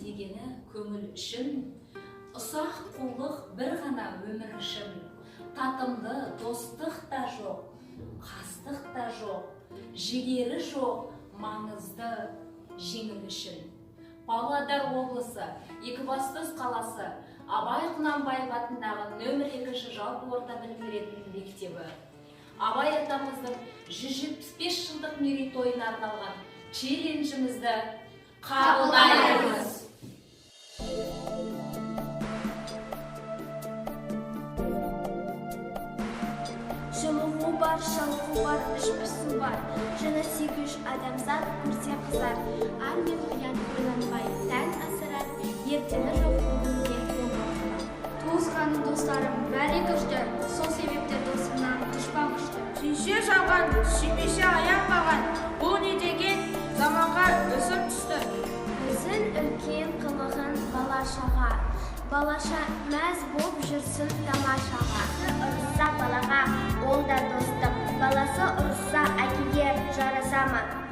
дегені көңіл үшін, ұсақ қулық бір ғана өмір үшін. Татымды достық та жоқ, қастық та жоқ, жігері жоқ, маңызды жеңіл үшін. Павлодар облысы, Екібастұз қаласы, Абай Құнанбаев атындағы нөмір 2 жалпы орта білім беретін мектебі. Абай атамыздың 175 жылдық мерейтойына арналған челленджімізді қабылдаймыз. Жылуы бар, шалқы бар, ішпісі бар. Жаны сүйгіш адамзат көрсе қызар. Ар мен ұян ойланбай, тән асырар. Ертеңі жоқ бүгінге болмақта. Туысқаным, достарым бәрі күшті, сол себепті досымнан дұшпан күшті. Сүйсе жалған, сүймесе аянбаған, бұл не деген заманға өсіп түсті. Өзін үлкен қылығын балашаға, балаша мәз боп жүрсін тамашаға. Ұрса балаға, ол да достық, баласы ұрса әкеге жараса ма?